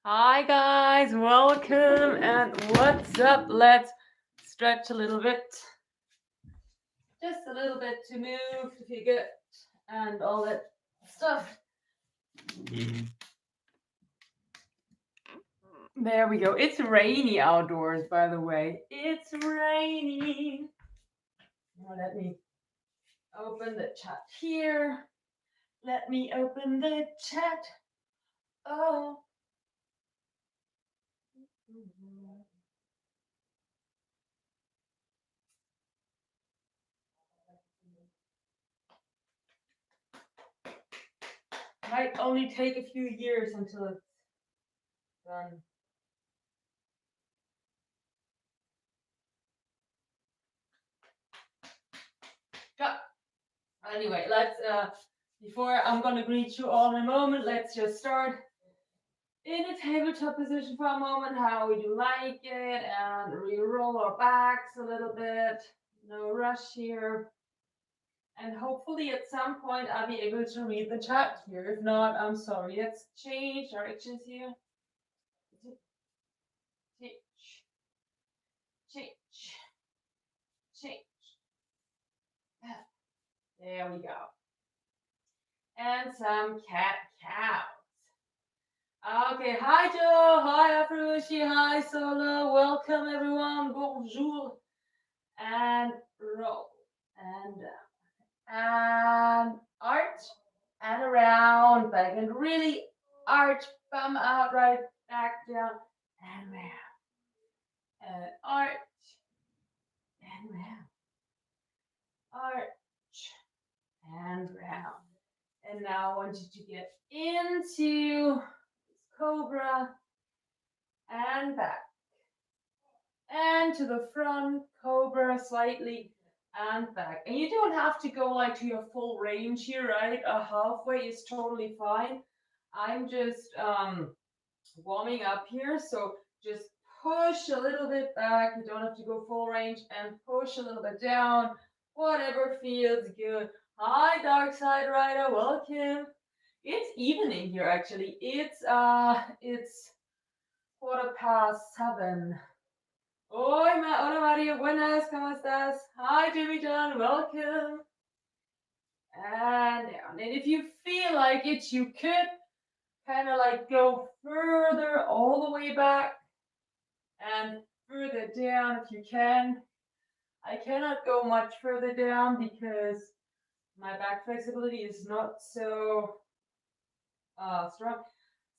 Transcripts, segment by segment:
Hi guys, welcome and what's up? Let's stretch a little bit. Just a little bit to move if you get and all that stuff. There we go. It's rainy outdoors, by the way. It's rainy. Now let me open the chat here. Let me open the chat. Oh. Might only take a few years until it's done. Yeah. Anyway, let's before I'm gonna greet you all in a moment, let's just start in a tabletop position for a moment, how we do like it, and re-roll our backs a little bit. No rush here. And hopefully at some point I'll be able to read the chat here. If not, I'm sorry. Let's change directions here. Change. There we go. And some cat cows. Okay, hi Joe, hi Afrushi, hi Solo, welcome everyone, bonjour, and roll, and arch, and around, back, and really arch, bum out, right, back, down, and round, and arch, and round, arch, and round. And now I want you to get into this Cobra, and back. And to the front, Cobra slightly, and back. And you don't have to go like to your full range here, right? A halfway is totally fine. I'm just warming up here, so just push a little bit back. You don't have to go full range, and push a little bit down. Whatever feels good. Hi, Dark Side Rider, welcome. It's evening here actually. It's 7:15. Hola Mario, buenas, ¿cómo estás? Hi Jimmy John, welcome. And down. And if you feel like it, you could kind of like go further all the way back and further down if you can. I cannot go much further down because my back flexibility is not so strong.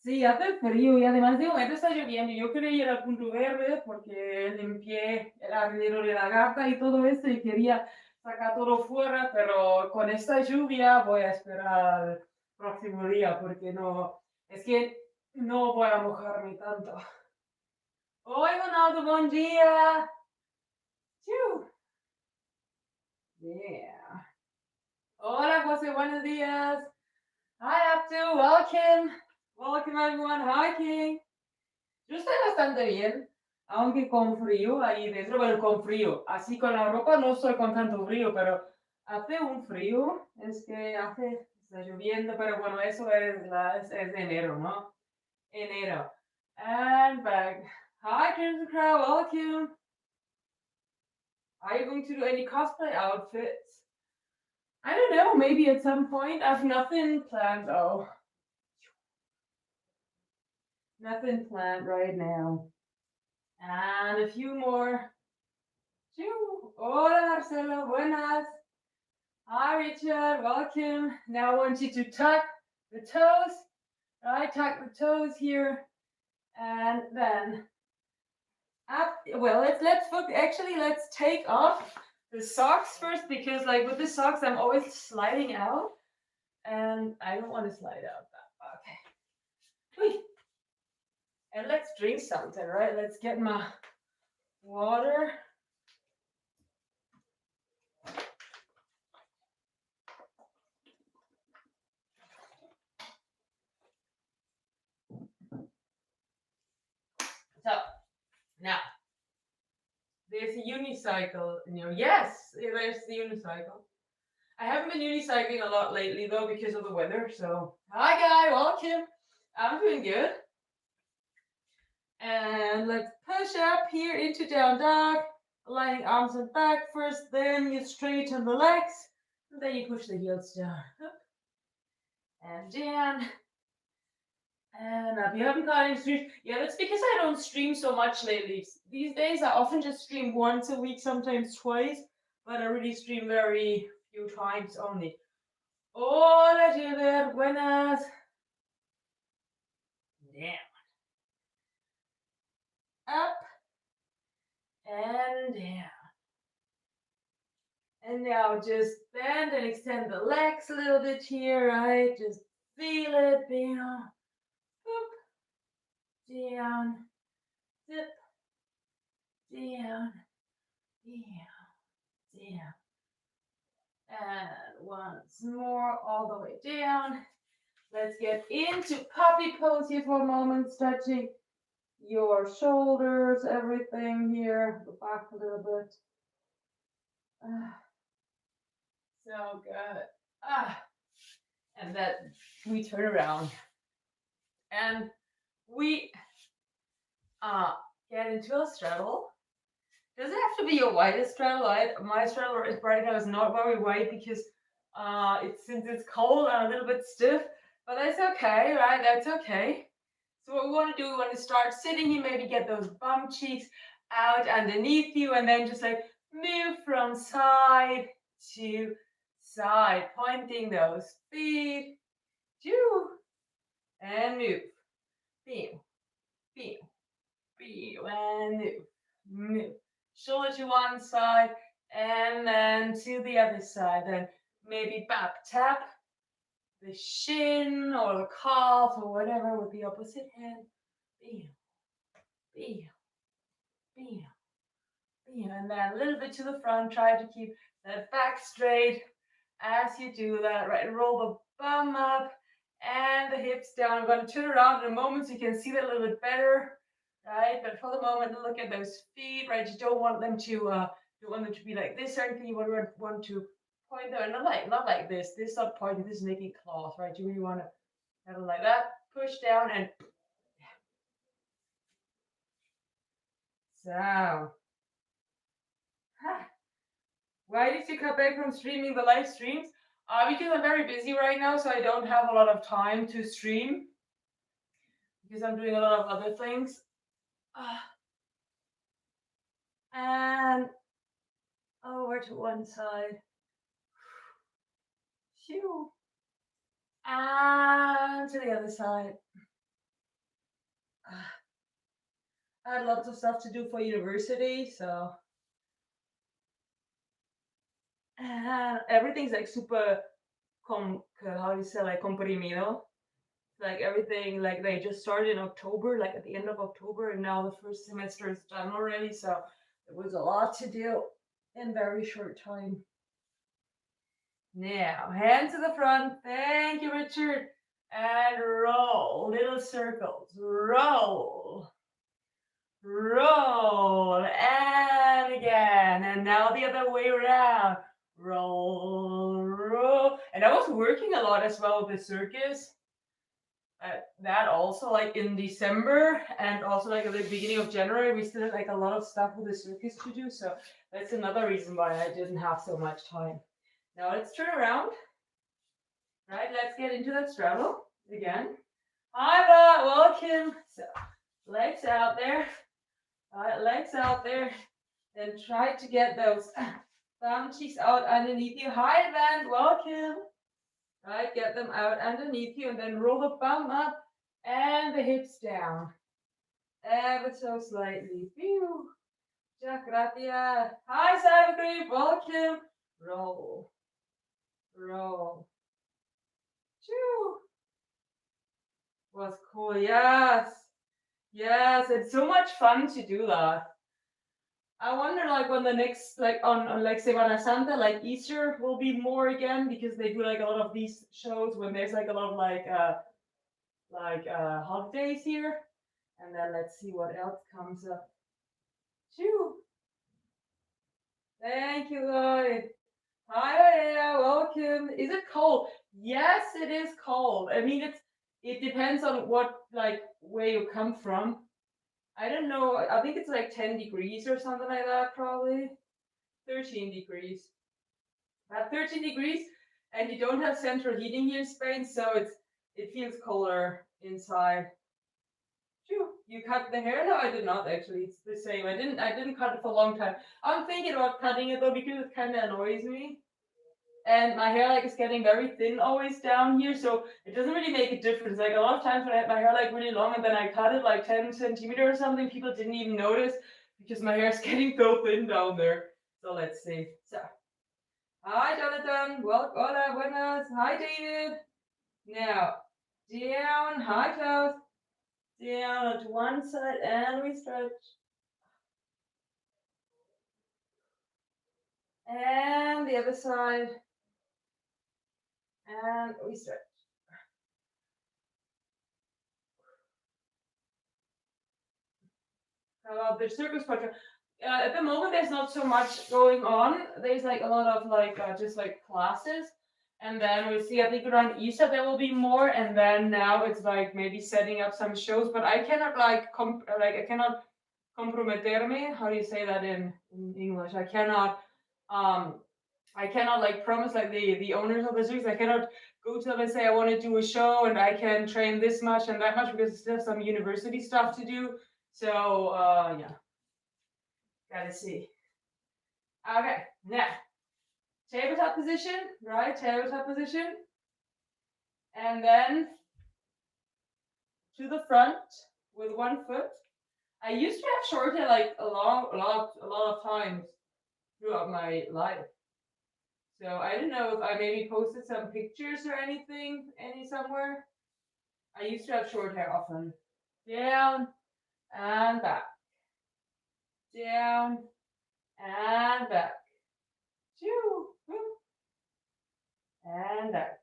Sí, hace frío y además de momento está lloviendo. Yo quería ir al punto verde porque limpié el arenero de la gata y todo esto y quería sacar todo fuera, pero con esta lluvia voy a esperar el próximo día porque no, es que no voy a mojarme tanto. Oi, Ronaldo, bom dia! Yeah. Hola, José, buenos días. Hi, Abdu, welcome. Welcome, everyone. Hi, King. Yo estoy bastante bien, aunque con frío ahí dentro, bueno, con frío. Así con la ropa no estoy con tanto frío, pero hace un frío, es que está lloviendo, pero bueno, eso es de enero, ¿no? Enero. And back. Hi, Crimson Crow, welcome. Are you going to do any cosplay outfits? I don't know, maybe at some point. I've nothing planned, though. Nothing planned right now. And a few more. Hola Marcelo, buenas. Hi Richard, welcome. Now I want you to tuck the toes. Right, tuck the toes here. And then up. Well, let's take off the socks first because like with the socks I'm always sliding out. And I don't want to slide out that. Okay. And let's drink something, right? Let's get my water. So now there's a unicycle. Yes, there's the unicycle. I haven't been unicycling a lot lately though because of the weather. So hi guy, welcome. I'm doing good. And let's push up here into down dog, aligning arms and back first, then you straighten the legs, and then you push the heels down. Up and down. And up. You haven't got any streams. Yeah, that's because I don't stream so much lately. These days I often just stream once a week, sometimes twice, but I really stream very few times only. Hola, Gilbert, buenas. Down. Up and down. And now just bend and extend the legs a little bit here, right? Just feel it down, up, down, dip, down, down, down. And once more, all the way down. Let's get into puppy pose here for a moment, stretching your shoulders, everything here, the back a little bit. So good. And then we turn around and we get into a straddle. Does it have to be your whitest straddle? My straddle right now is not very white because since it's cold and a little bit stiff, but that's okay, right? That's okay. So what we want to do, we want to start sitting here, maybe get those bum cheeks out underneath you, and then just like move from side to side, pointing those feet, and move, feel, and move. Shoulder to one side, and then to the other side, then maybe back tap the shin or the calf or whatever with the opposite hand. And then a little bit to the front. Try to keep that back straight as you do that, right? Roll the bum up and the hips down. I'm going to turn around in a moment so you can see that a little bit better, right? But for the moment, look at those feet, right? You don't want them to be like this or anything. You want to point them, and not like this. This is not pointing. This is making claws, right? You really want to have it like that. Push down and so. Why did you come back from streaming the live streams? Because I'm very busy right now, so I don't have a lot of time to stream because I'm doing a lot of other things. And over to one side. And to the other side. I had lots of stuff to do for university, so everything's like super how do you say, like comprimido. Like everything, like they just started in October, like at the end of October, and now the first semester is done already. So it was a lot to do in very short time. Now, hand to the front. Thank you, Richard. And roll, little circles. Roll. Roll. And again. And now the other way around. Roll, roll. And I was working a lot as well with the circus. That also, like in December and also like at the beginning of January, we still had like a lot of stuff with the circus to do. So that's another reason why I didn't have so much time. Now let's turn around. Right, let's get into that straddle again. Hi, welcome. So legs out there. All right, legs out there. Then try to get those thumb cheeks out underneath you. Hi, Van, welcome. Right, get them out underneath you and then roll the bum up and the hips down. Ever so slightly. Phew. Gracias. Hi, Cyber Creep, welcome. Roll. Roll. Choo. Was cool, yes. Yes, it's so much fun to do that. I wonder, like, when the next, like, on like Semana Santa, like Easter will be more again because they do like a lot of these shows when there's like a lot of holidays here. And then let's see what else comes up. Choo. Thank you, Lloyd. Hi, yeah, welcome. Is it cold? Yes, it is cold. I mean, it depends on what, like, where you come from. I don't know. I think it's like 10 degrees or something like that, probably 13 degrees. About 13 degrees, and you don't have central heating here in Spain, so it feels colder inside. Phew, you cut the hair? No, I did not actually. It's the same. I didn't cut it for a long time. I'm thinking about cutting it though because it kind of annoys me. And my hair like is getting very thin always down here, so it doesn't really make a difference. Like a lot of times when I had my hair like really long and then I cut it like 10 centimeters or something, people didn't even notice because my hair is getting so thin down there. So let's see. So, hi Jonathan. Well, hola, buenas. Hi David. Now, down. Hi Klaus. Down to one side and we stretch. And the other side. And we stretch. The circus project. At the moment, there's not so much going on. There's like a lot of like just like classes, and then we see. I think around Easter there will be more, and then now it's like maybe setting up some shows. But I cannot like I cannot comprometerme. How do you say that in English? Um I cannot like promise like the owners of the circus. I cannot go to them and say I want to do a show and I can train this much and that much because it's still some university stuff to do. So yeah, gotta see. Okay, now tabletop position, right? Tabletop position, and then to the front with one foot. I used to have short hair like a lot of times throughout my life. So I don't know if I maybe posted some pictures or anything somewhere. I used to have short hair often. Down and back. Down and back. Choo, and back.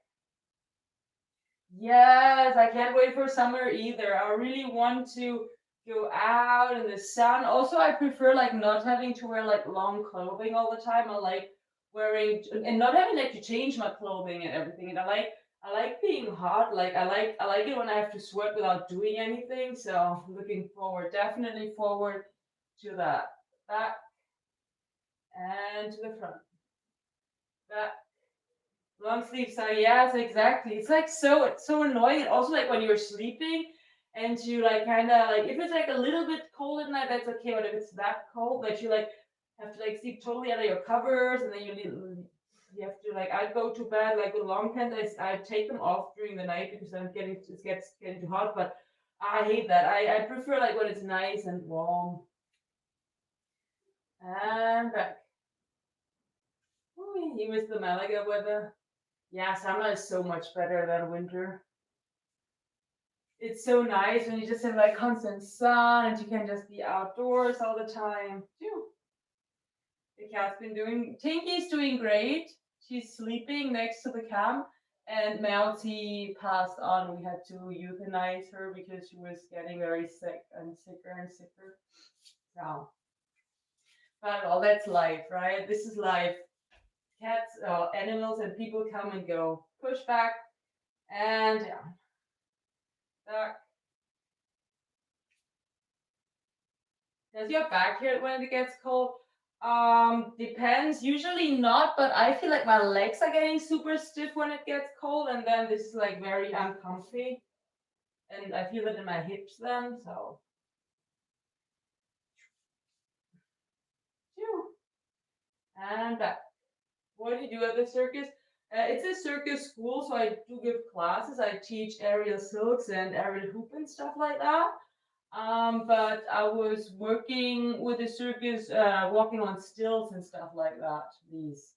Yes, I can't wait for summer either. I really want to go out in the sun. Also, I prefer like not having to wear like long clothing all the time. I like wearing and not having like to change my clothing and everything. And I like being hot. Like I like it when I have to sweat without doing anything. So looking forward, definitely forward to that. Back and to the front. Back. Long sleeve side, yes, exactly. It's so annoying, and also like when you're sleeping and you like kind of like if it's like a little bit cold at night, that's okay. But if it's that cold that you like have to like sleep totally out of your covers, and then you have to like I go to bed like with long pants. I take them off during the night because it gets getting too hot. But I hate that. I prefer like when it's nice and warm. And back. Ooh, you miss the Malaga weather. Yeah, summer is so much better than winter. It's so nice when you just have like constant sun and you can just be outdoors all the time. Phew. The cat's been doing, Tinky's doing great. She's sleeping next to the camp, and Melty passed on. We had to euthanize her because she was getting very sick and sicker and sicker. So, but well, that's life, right? This is life. Cats, animals, and people come and go. Push back and down. Back. Does your back hurt when it gets cold? Depends. Usually not, but I feel like my legs are getting super stiff when it gets cold, and then this is like very uncomfy, and I feel it in my hips then. So, phew. And back. What do you do at the circus? It's a circus school, so I do give classes. I teach aerial silks and aerial hoop and stuff like that. But I was working with the circus, walking on stilts and stuff like that these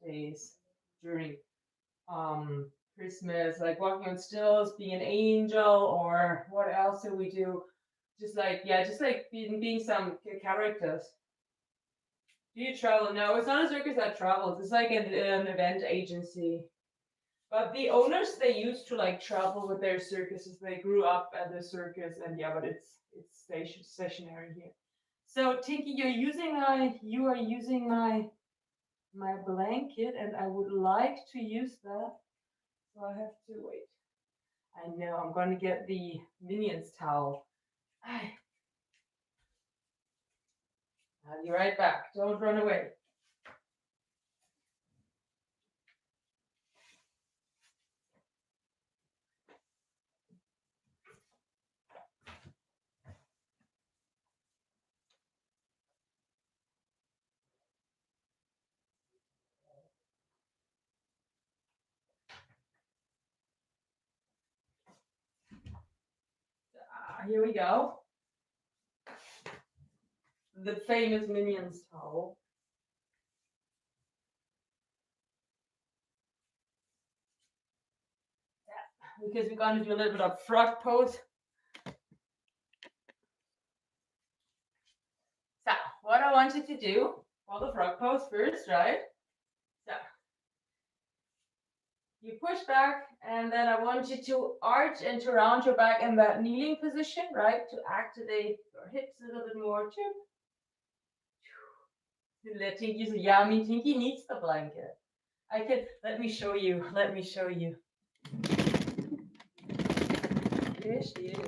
days during Christmas, like walking on stilts, being an angel, or what else do we do? Just like yeah, just like being some characters. Do you travel? No, it's not a circus that travels. It's like an event agency. But the owners they used to like travel with their circuses. They grew up at the circus, and yeah, but it's stationary here. So Tinky, you are using my blanket, and I would like to use that. So I have to wait. I know I'm gonna get the Minions towel. I'll be right back. Don't run away. Here we go. The famous Minions towel. Yeah, because we're going to do a little bit of frog pose. So, what I want you to do for the frog pose first, right? So, you push back, and then I want you to arch and to round your back in that kneeling position, right? To activate your hips a little bit more. Let Tinky say, yummy. Tinky needs the blanket. Let me show you. Let me show you. There she is.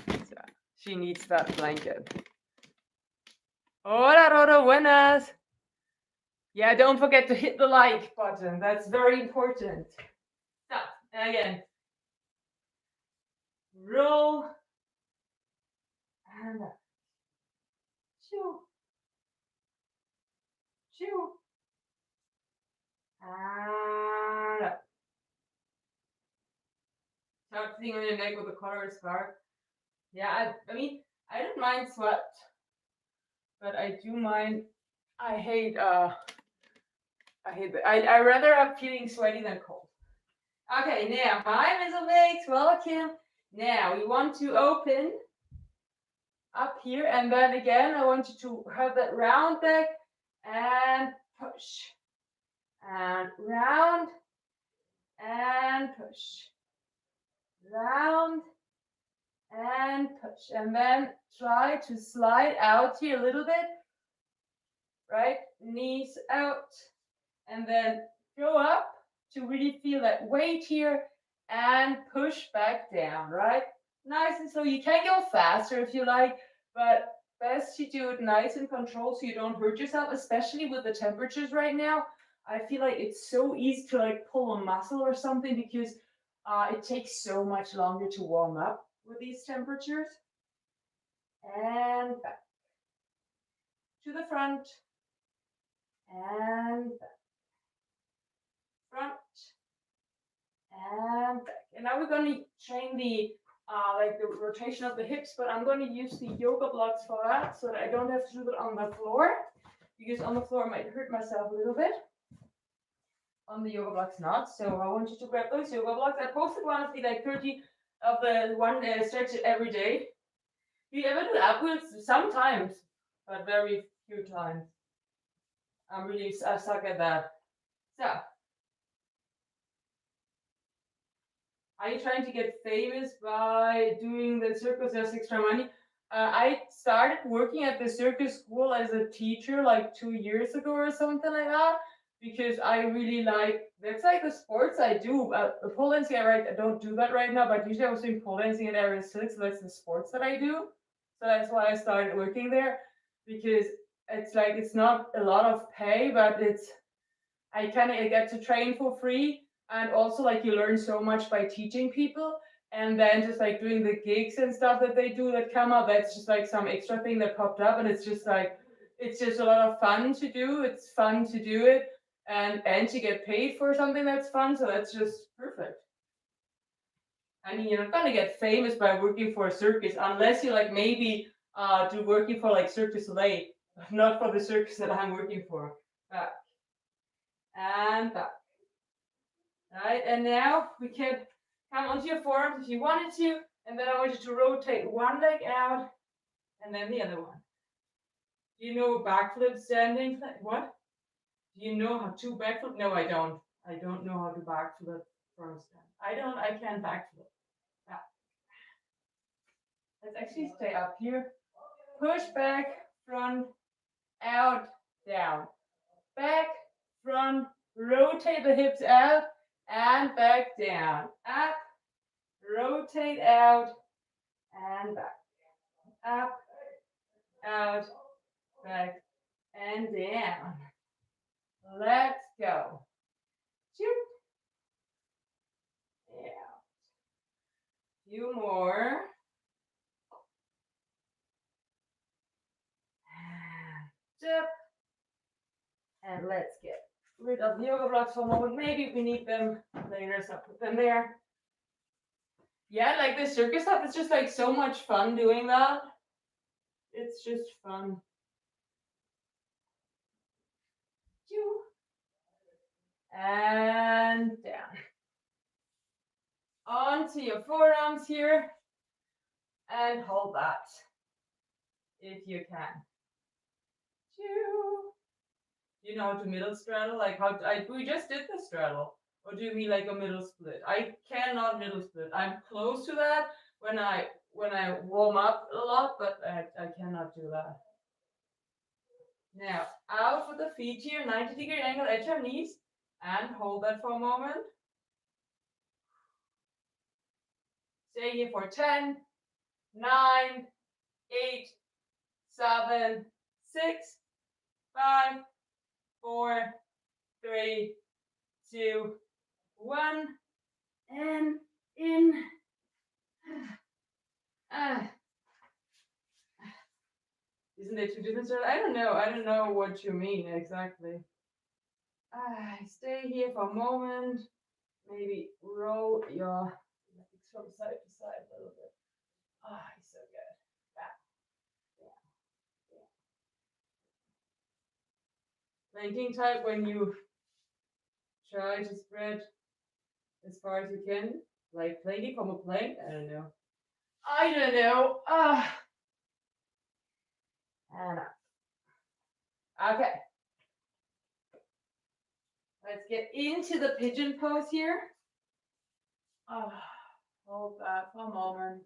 So, she needs that blanket. Hola, Roro, buenas. Yeah, don't forget to hit the like button. That's very important. So, again, roll and up. Chew. Chew. And up. Start sitting on your neck with a collar scarf. Yeah, I mean, I don't mind sweat, but I do mind. I hate I rather have feeling sweaty than cold. Okay, now hi Miss Alex, welcome. Now we want to open up here, and then again I want you to have that round back and push. And round and push. Round and push. And then try to slide out here a little bit. Right? Knees out. And then go up to really feel that weight here and push back down, right? Nice and slow. You can go faster if you like, but best to do it nice and controlled so you don't hurt yourself, especially with the temperatures right now. I feel like it's so easy to like pull a muscle or something because it takes so much longer to warm up with these temperatures. And back to the front and back. Front and back. And now we're going to train the like the rotation of the hips, but I'm going to use the yoga blocks for that so that I don't have to do it on the floor, because on the floor I might hurt myself a little bit. On the yoga blocks not. So I want you to grab those yoga blocks. I posted one of the like 30 of the one stretch every day. Do you ever do upwards? Sometimes, but very few times. I suck at that. So, are you trying to get famous by doing the circus as extra money? I started working at the circus school as a teacher like 2 years ago or something like that, because I really like, that's like the sports I do. Pole dancing, I don't do that right now, but usually I was doing pole dancing at Area 6, so that's the sports that I do. So that's why I started working there, because it's like, it's not a lot of pay, but I kind of get to train for free. And also like you learn so much by teaching people, and then just like doing the gigs and stuff that they do that come up, that's just like some extra thing that popped up, and it's just like, it's just a lot of fun to do. It's fun to do it, and to get paid for something that's fun, so that's just perfect. I mean, you're not gonna get famous by working for a circus unless you like maybe do working for like Cirque du Soleil, but not for the circus that I'm working for. Back and back. Right, and now we can come onto your forearms if you wanted to, and then I want you to rotate one leg out and then the other one. Do you know backflip standing? What? Do you know how to backflip? No, I don't. I don't know how to backflip from stand. I can't backflip. Back. Let's actually stay up here. Push back, front, out, down. Back, front, rotate the hips out and back down. Up, rotate out and back. Up, out, back, and down. Let's go. Shoot. Yeah. Few more. Dip. And let's get rid of the yoga blocks for a moment. Maybe we need them later, so I'll put them there. Yeah, like the circus stuff, it's just like so much fun doing that. It's just fun. And down. Onto your forearms here. And hold that if you can. You know how to middle straddle? Like how we just did the straddle. Or do you mean like a middle split? I cannot middle split. I'm close to that when I warm up a lot, but I cannot do that. Now, out with the feet here, 90-degree angle at your knees, and hold that for a moment. Stay here for 10, 9, 8, 7, 6, 5, 4, 3, 2, 1, and in. Isn't it two different styles? I don't know what you mean exactly. Stay here for a moment. Maybe roll your legs from side to side a little bit. So good. Back. Planking type when you try to spread as far as you can, like planking from a plank. I don't know. And up. Okay. Let's get into the pigeon pose here. Hold that for a moment.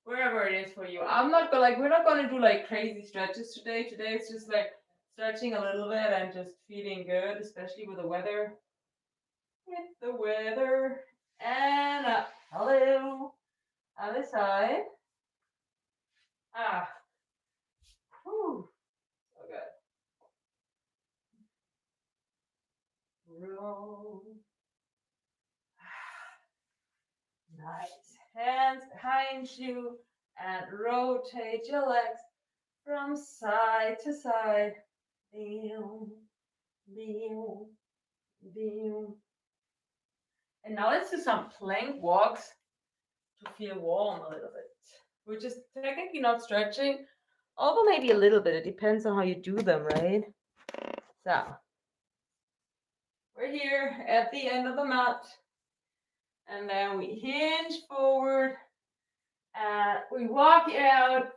Wherever it is for you. We're not gonna do like crazy stretches today. Today it's just like stretching a little bit and just feeling good, especially with the weather. And up. Hello. Other side. Whew. So good. Roll. Nice. Hands behind you and rotate your legs from side to side. Down, down, down. And now let's do some plank walks to feel warm a little bit, which is technically not stretching, although maybe a little bit. It depends on how you do them, right? So we're here at the end of the mat, and then we hinge forward and we walk out.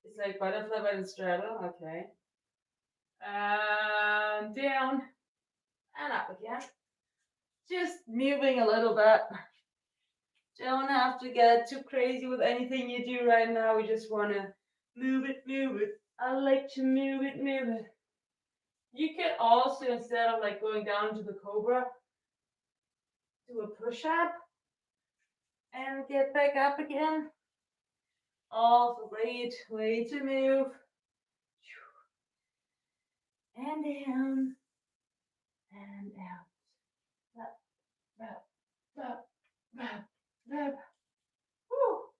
It's like butterfly by the straddle. Okay. And down and up again. Just moving a little bit. Don't have to get too crazy with anything you do right now. We just want to move it. I like to move it. You can also, instead of like going down to the Cobra, do a push-up and get back up again. Also great way to move. And down and out. Up. Woo.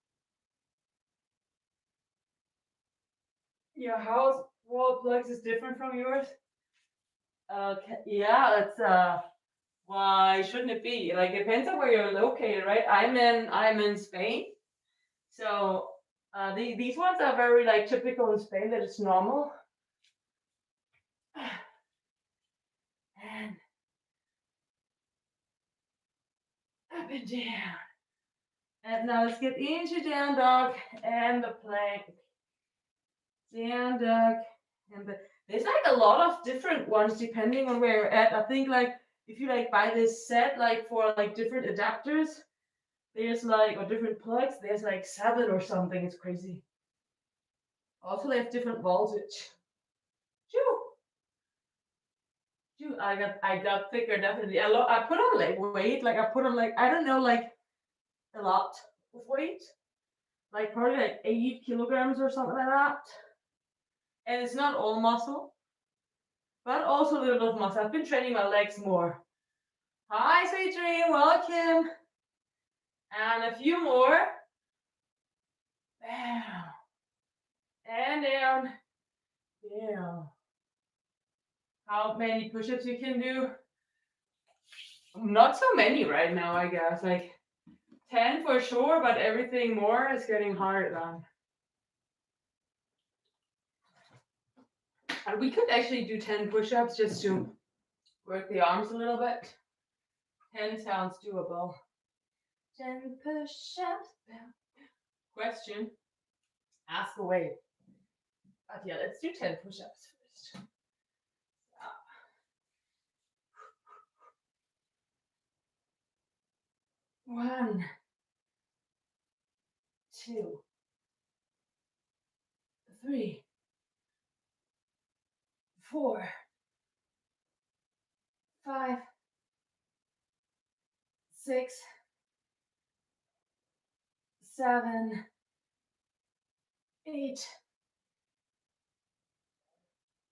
Your house wall plugs is different from yours? Okay, yeah, it's why shouldn't it be? Like it depends on where you're located, right? I'm in Spain. So these ones are very like typical in Spain that it's normal. And up and down. And now let's get into down dog and the plank. Down dog and there's like a lot of different ones depending on where you're at. I think like if you like buy this set like for like different adapters, there's like, or different plugs, there's like 7 or something. It's crazy. Also they have different voltage. Dude, I got thicker definitely. I put on like weight, like I put on like I don't know, like a lot of weight, like probably like 8 kilograms or something like that. And it's not all muscle, but also a little bit of muscle. I've been training my legs more. Hi, sweet dream, welcome. And a few more. Down and down, down. How many push-ups you can do? Not so many right now, I guess. Like 10 for sure, but everything more is getting harder then. And we could actually do 10 push-ups just to work the arms a little bit. 10 sounds doable. 10 push-ups. Question. Ask away. But yeah, let's do 10 push-ups first. 1, 2, 3, 4, 5, 6, 7, 8,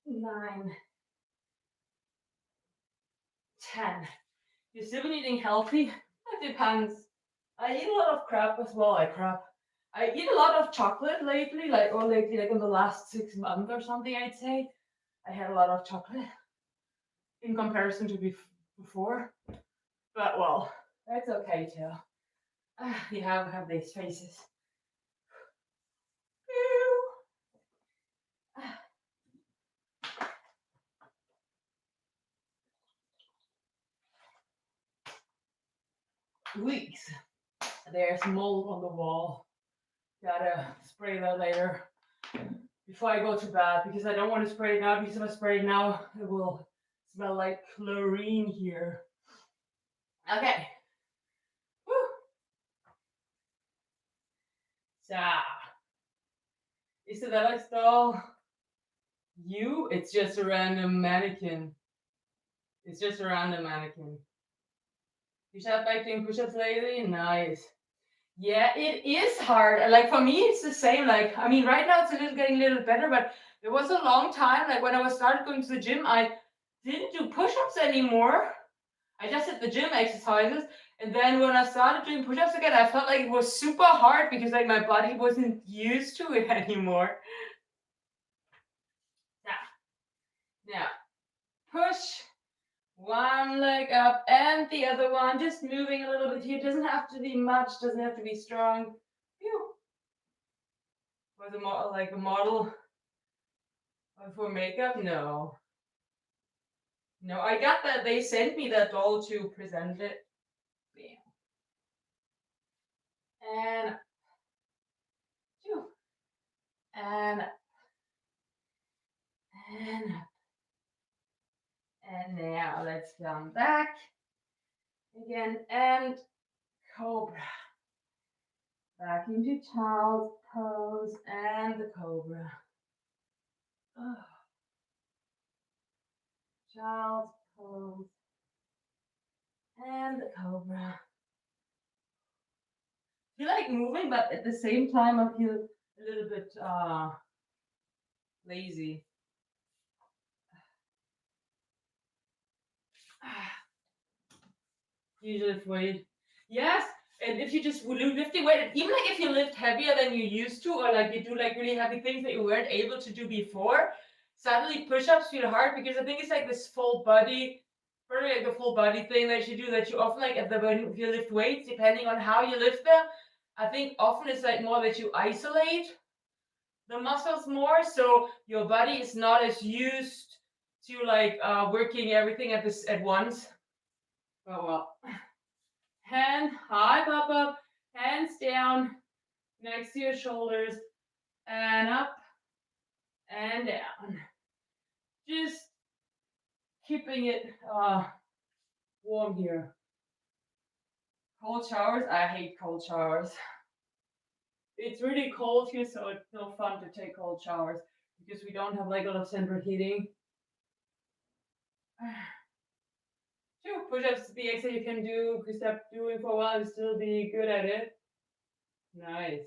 9, 10. You're still been eating healthy? It depends. I eat a lot of crap as well. I eat a lot of chocolate lately, like in the last 6 months or something. I'd say I had a lot of chocolate in comparison to before. But well, that's okay too. You have these faces. Weeks. There's mold on the wall. Gotta spray that later before I go to bed because I don't want to spray it now because if I spray it now, it will smell like chlorine here. Okay. Woo. So, is it that I stole you? It's just a random mannequin. It's just a random mannequin. You shot back doing push-ups lately? Nice. Yeah, it is hard. Like for me, it's the same. Like, I mean, right now it's getting a little better, but there was a long time, like when I was started going to the gym, I didn't do push-ups anymore. I just did the gym exercises. And then when I started doing push-ups again, I felt like it was super hard because like my body wasn't used to it anymore. Now, push one leg up and the other one, just moving a little bit here. Doesn't have to be much, doesn't have to be strong. Phew. Was a model like a model for makeup? No. No, I got that. They sent me that doll to present it. Bam. And phew. And and now let's come back again and Cobra. Back into child's pose and the Cobra. Oh. Child's pose and the Cobra. I feel like moving, but at the same time I feel a little bit lazy. You just wait. Yes, and if you just lifting weight, even like if you lift heavier than you used to, or like you do like really heavy things that you weren't able to do before, suddenly push-ups feel hard because I think it's like this full body, probably like the full body thing that you do that you often like when you lift weights, depending on how you lift them. I think often it's like more that you isolate the muscles more, so your body is not as used to like working everything at once. Oh well. Hand high, up, hands down next to your shoulders, and up and down. Just keeping it warm here. Cold showers, I hate cold showers. It's really cold here, so it's no fun to take cold showers because we don't have like a lot of central heating. Two push-ups, the extra you can do, if you stop doing for a while, and still be good at it. Nice.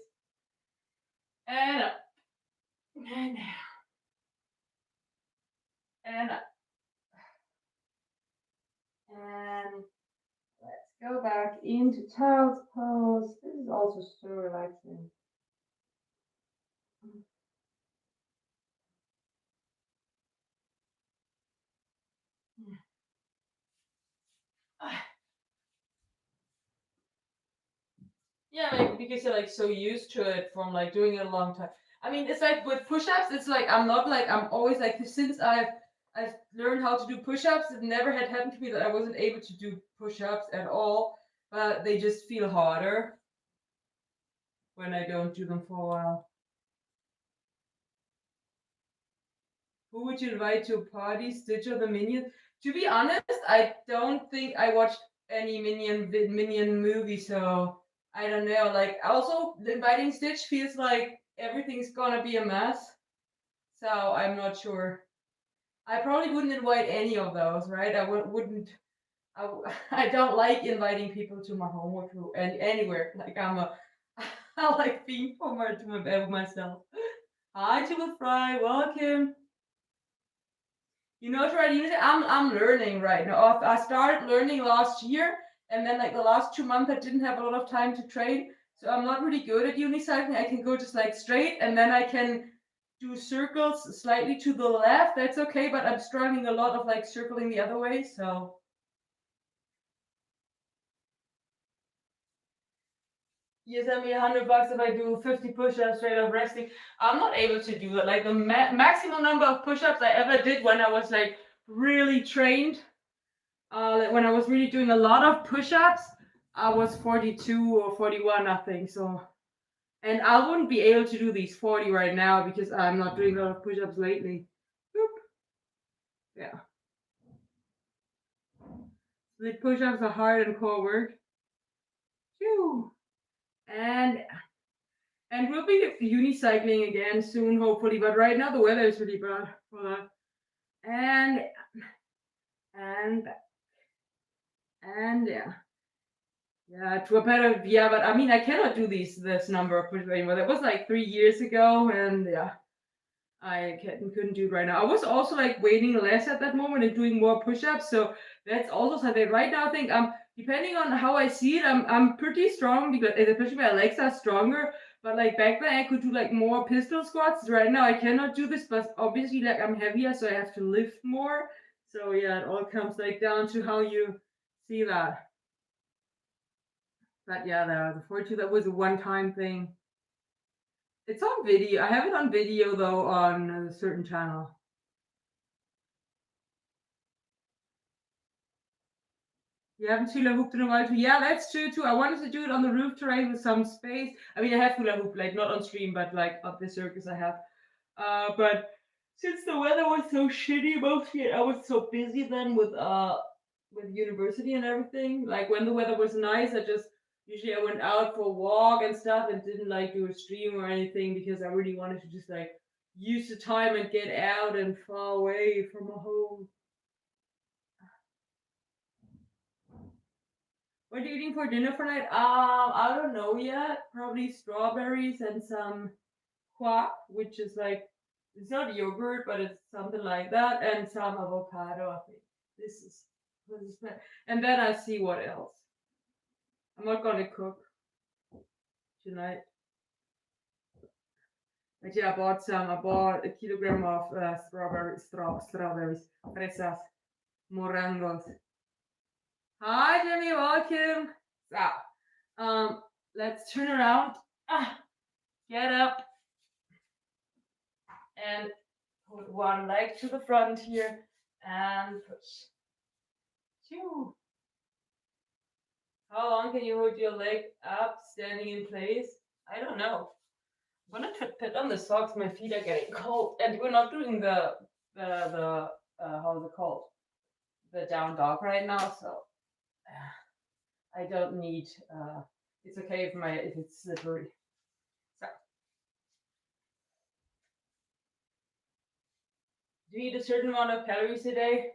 And up. And down. And up. And let's go back into child's pose. This is also so relaxing. Yeah, maybe because you're like so used to it from like doing it a long time. I mean, it's like with push-ups, it's like I'm always like since I've learned how to do push-ups, it never had happened to me that I wasn't able to do push-ups at all, but they just feel harder when I don't do them for a while. Who would you invite to a party? Stitch or the Minions? To be honest, I don't think I watched any Minion movie, so I don't know. Like, also inviting Stitch feels like everything's gonna be a mess, so I'm not sure. I probably wouldn't invite any of those, right? Wouldn't. I don't like inviting people to my home or to anywhere. Like I like being home or to my bed myself. Hi, Tulip Fry, welcome. You know, Tradition, I'm learning right now. I started learning last year, and then like the last 2 months, I didn't have a lot of time to train, so I'm not really good at unicycling. I can go just like straight, and then I can do circles slightly to the left. That's okay, but I'm struggling a lot of like circling the other way. So you send me $100 if I do 50 push-ups straight up resting. I'm not able to do that. Like the maximum number of push-ups I ever did when I was like really trained. Like when I was really doing a lot of push-ups, I was 42 or 41, I think. So, and I wouldn't be able to do these 40 right now because I'm not doing a lot of push-ups lately. Boop. Yeah. The push-ups are hard and core work. Phew. And we'll be unicycling again soon, hopefully. But right now the weather is really bad for that. And and yeah. Yeah, to a better, yeah, but I mean, I cannot do this number of push-ups anymore. That was like 3 years ago, and yeah, couldn't do it right now. I was also like waiting less at that moment and doing more push-ups, so that's also something. Right now, I think depending on how I see it, I'm pretty strong because especially my legs are stronger. But like back then, I could do like more pistol squats. Right now, I cannot do this, but obviously, like I'm heavier, so I have to lift more. So yeah, it all comes like down to how you see that. But yeah, the 42, that was a one-time thing. It's on video. I have it on video though on a certain channel. You haven't hula hooped in a while too. Yeah, that's true too. I wanted to do it on the roof terrain with some space. I mean, I have hula hoop, like not on stream, but like up the circus I have. But since the weather was so shitty mostly, I was so busy then with university and everything. Like when the weather was nice, usually I went out for a walk and stuff and didn't like do a stream or anything because I really wanted to just like use the time and get out and far away from home. What are you eating for dinner for night? I don't know yet. Probably strawberries and some quack, which is like it's not yogurt, but it's something like that, and some avocado. I think this is and then I see what else. I'm not gonna cook tonight. But yeah, I bought a kilogram of strawberries, fresas, morangos. Hi, Jimmy, welcome. So, let's turn around. Get up and put one leg to the front here and push. Phew. How long can you hold your leg up standing in place? I don't know. I'm gonna put on the socks. My feet are getting cold, and we're not doing the how's it called? The down dog right now, so I don't need. It's okay if it's slippery. So, do you eat a certain amount of calories a day?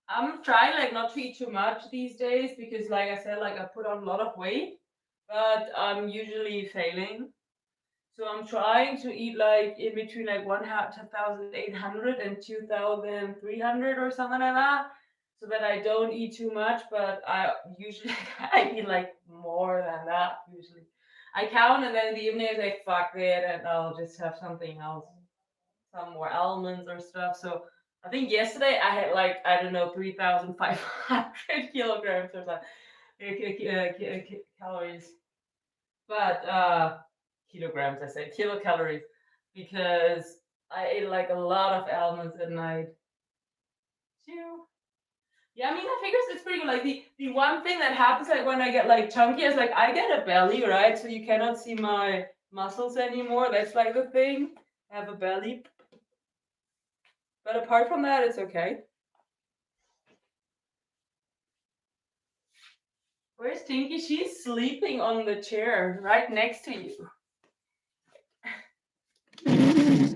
I'm trying like not to eat too much these days because like I said, like I put on a lot of weight, but I'm usually failing. So I'm trying to eat like in between like 1,800 and 2,300 or something like that, so that I don't eat too much. But I usually I eat like more than that usually. I count and then in the evening I say fuck it and I'll just have something else, some more almonds or stuff. So I think yesterday I had like I don't know 3,500 kilograms or something, calories. But kilograms, I say kilocalories, because I ate like a lot of almonds at night. Too. Yeah, I mean, I figures it's pretty good. Like the one thing that happens like when I get like chunky is like I get a belly, right? So you cannot see my muscles anymore. That's like the thing. I have a belly. But apart from that, it's okay. Where's Tinky? She's sleeping on the chair right next to you. There she is.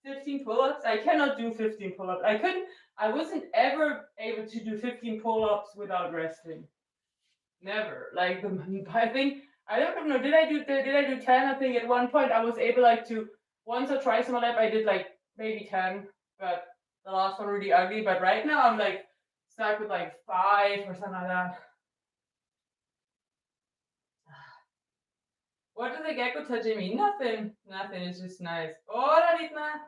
15 pull-ups? I cannot do 15 pull-ups. I wasn't ever able to do 15 pull-ups without resting. Never. Like I think I don't know. Did I do 10? I think at one point I was able like to once or twice in my life I did like maybe 10, but the last one really ugly. But right now I'm like stuck with like 5 or something like that. What does the gecko touching me? Nothing. Nothing. It's just nice. Oh, Ritna.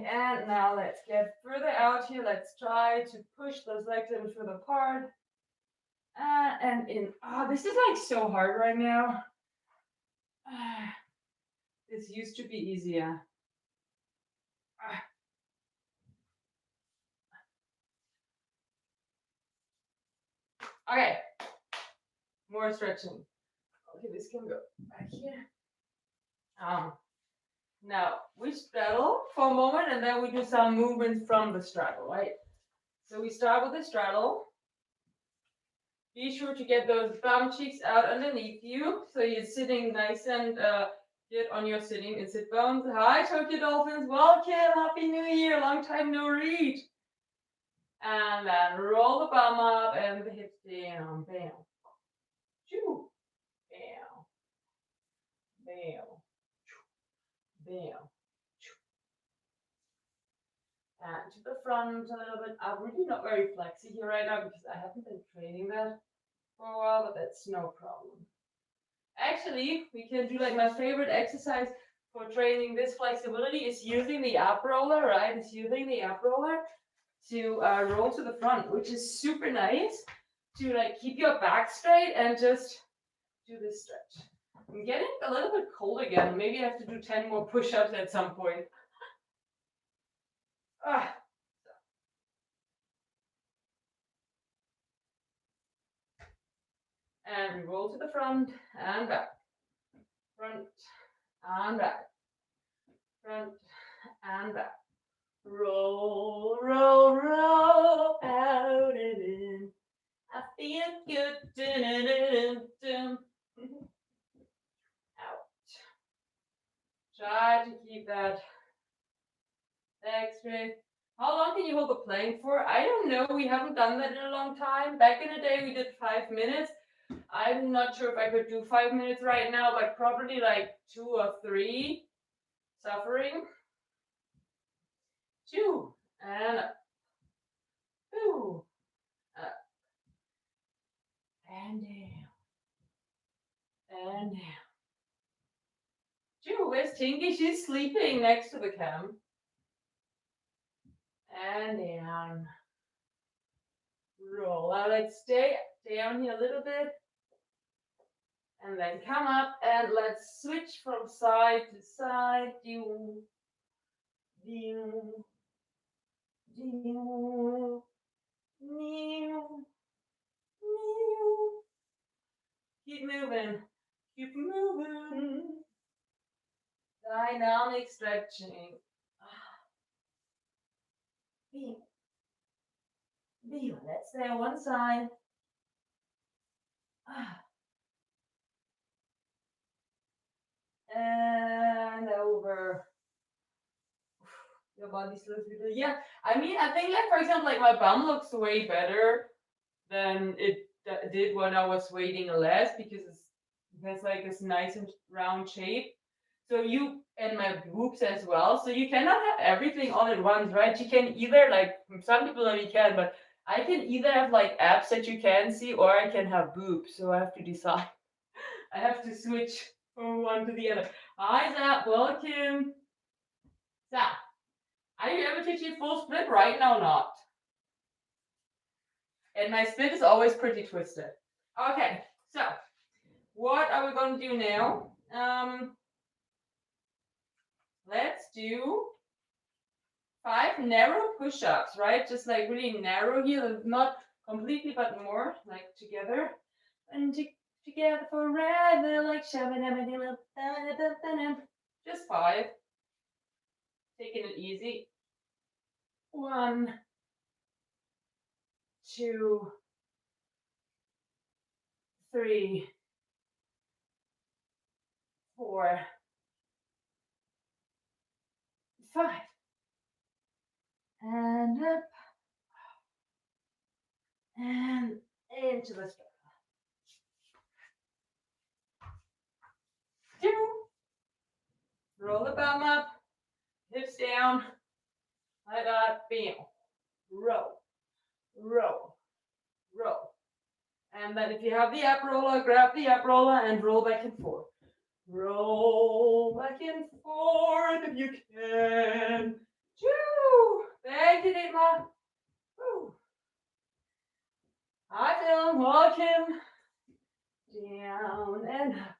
And now let's get further out here. Let's try to push those legs a little further apart. And in. Oh, this is like so hard right now. This used to be easier. Okay. More stretching. Okay, this can go back here. Now we straddle for a moment and then we do some movements from the straddle, right? So we start with the straddle. Be sure to get those bum cheeks out underneath you. So you're sitting nice and good on your sitting and sit bones. Hi, Tokyo Dolphins. Welcome. Happy New Year. Long time no read. And then roll the bum up and the hips down. Bam. Choo. Bam. Bam. Bam. And to the front a little bit. I'm really not very flexy here right now because I haven't been training that for a while, but that's no problem. Actually, we can do like my favorite exercise for training this flexibility is using the up roller, right? It's using the up roller to roll to the front, which is super nice to like keep your back straight and just do this stretch. I'm getting a little bit cold again. Maybe I have to do 10 more push-ups at some point. And we roll to the front and back. Front and back. Front and back. Roll, roll, roll out and in. I feel good. Dun, dun, dun, dun. Out. Try to keep that leg straight. How long can you hold the plank for? I don't know. We haven't done that in a long time. Back in the day, we did 5 minutes. I'm not sure if I could do 5 minutes right now, but probably like 2 or 3. Suffering. 2 and up. 2 up and down and down. 2 where's Tinky? She's sleeping next to the cam. And down. Roll. Now let's stay down here a little bit. And then come up and let's switch from side to side. Do, do, do, do, do. Keep moving. Keep moving. Dynamic stretching. Be. Let's stay on one side. And over. Your body slowly. Yeah, I mean, I think like for example, like my bum looks way better than it did when I was waiting less because it has like this nice and round shape. So you and my boobs as well. So you cannot have everything all at once, right? You can either like some people only can, but I can either have like abs that you can see, or I can have boobs. So I have to decide. I have to switch from one to the other. Hi, Zap. Welcome. Zap. Are you able to achieve full split right now? Not. And my split is always pretty twisted. Okay, so what are we going to do now? Let's do 5 narrow push-ups, right? Just like really narrow here, not completely, but more like together. And together forever, like just 5. Taking it easy. 1, 2, 3, 4, 5. And up. And into the straddle. 2. Roll the bum up. Hips down. Like that. Bam. Roll. Roll. Roll. And then if you have the up roller, grab the up roller and roll back and forth. Roll back and forth if you can. 2. Thank you, Dietmar. Woo. Hi, Phil. Welcome. Down and up.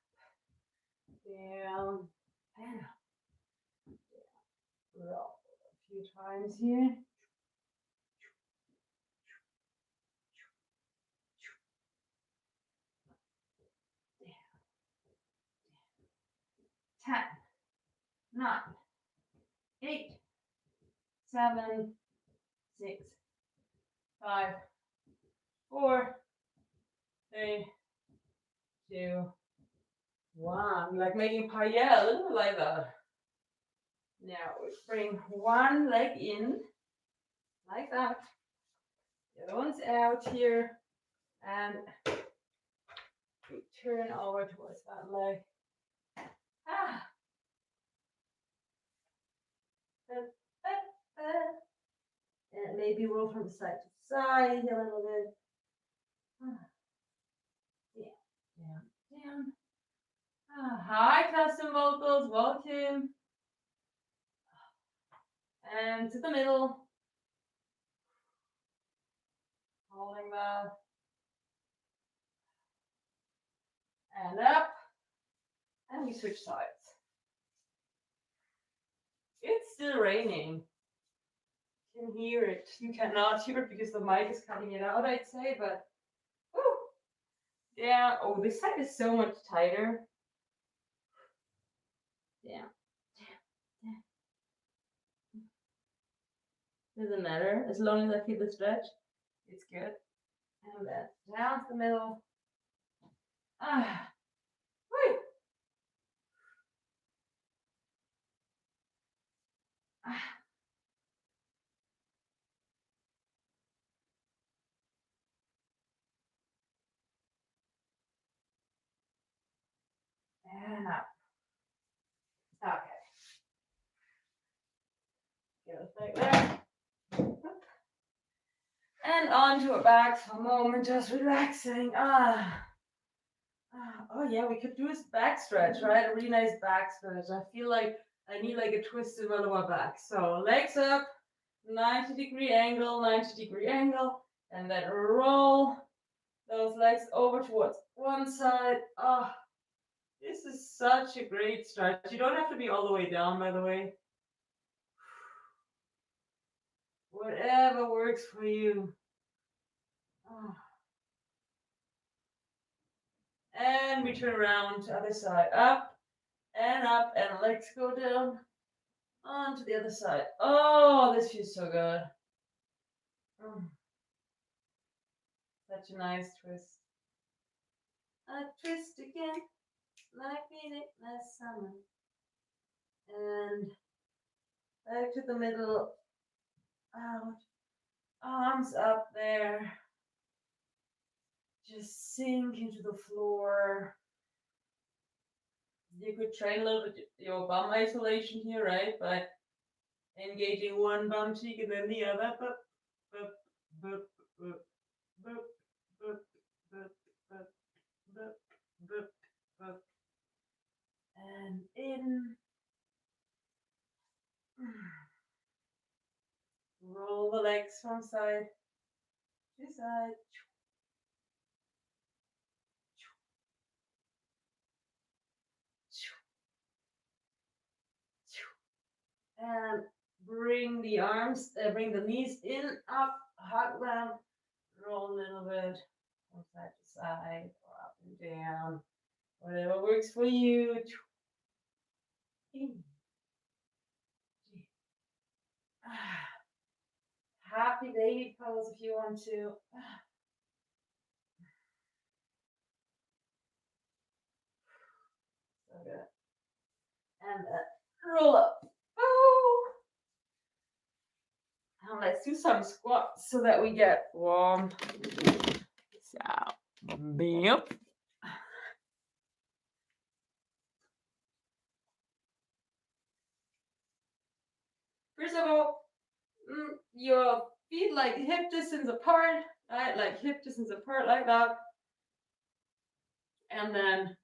Down and up. Roll a few times here. 10, 9, 8, 7, 6, 5, 4, 3, 2, 1. Like making paella, a little bit like that. Now we bring one leg in, like that. The other one's out here, and we turn over towards that leg. And maybe roll from side to side a little bit. Down, down. Hi, custom vocals, welcome. And to the middle. Holding that. And up. And we switch sides. It's still raining. You can hear it. You cannot hear it because the mic is cutting it out, I'd say, but whew. Yeah. Oh, this side is so much tighter. Yeah. Doesn't matter. As long as I feel the stretch, it's good. And then down the middle. Woo. And up. Okay. Goes like that. And onto our backs for a moment, just relaxing. Oh yeah, we could do a back stretch, right? A really nice back stretch. I feel like I need like a twist in my lower back. So legs up, 90-degree angle, 90-degree angle, and then roll those legs over towards one side. Ah, this is such a great stretch. You don't have to be all the way down, by the way. Whatever works for you. Ah. And we turn around to other side. Up, and legs go down. On to the other side. Oh, this feels so good. Such a nice twist. A twist again, like we did last summer. And back to the middle. Out. Arms up there. Just sink into the floor. You could train a little bit your bum isolation here, right? By engaging one bum cheek and then the other. Boop, boop, boop, boop, boop, boop, boop, boop, boop, boop, boop. And in. Roll the legs from side to side. And bring the arms, bring the knees in, up, hug them, roll a little bit from side to side, or up and down, whatever works for you. Happy baby pose if you want to. So good. And roll up. Oh. Now let's do some squats so that we get warm. So, bam. First of all, your feet like hip distance apart, right? Like hip distance apart like that. And then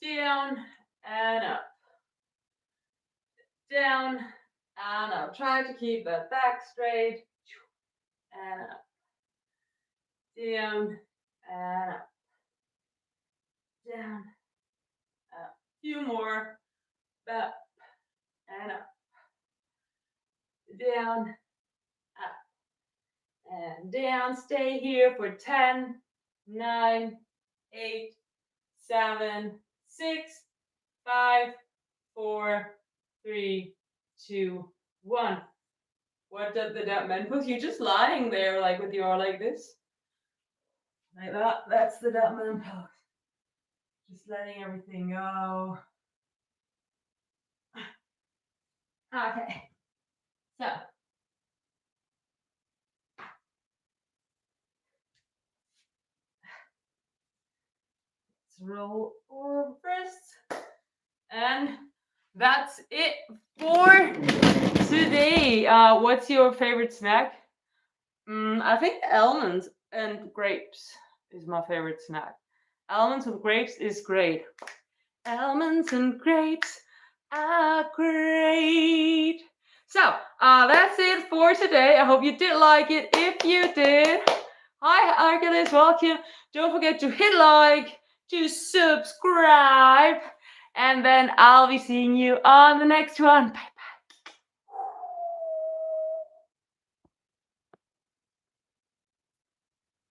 down and up. Down and up. Try to keep that back straight. And up. Down and up. Down. Up. Few more. Up and up. Down. Up. And down. Stay here for 10, 9, 8, 7, 6, 5, 4, 3, 2, 1. What did that man put? You're just lying there like with your like this. Like that. That's the that man pose. Just letting everything go. Okay. So let's roll over first. And that's it for today. What's your favorite snack? I think almonds and grapes is my favorite snack. Almonds with grapes is great. Almonds and grapes are great. So that's it for today. I hope you did like it. If you did, hi Hercules, welcome. Don't forget to hit like, to subscribe, and then I'll be seeing you on the next one. Bye.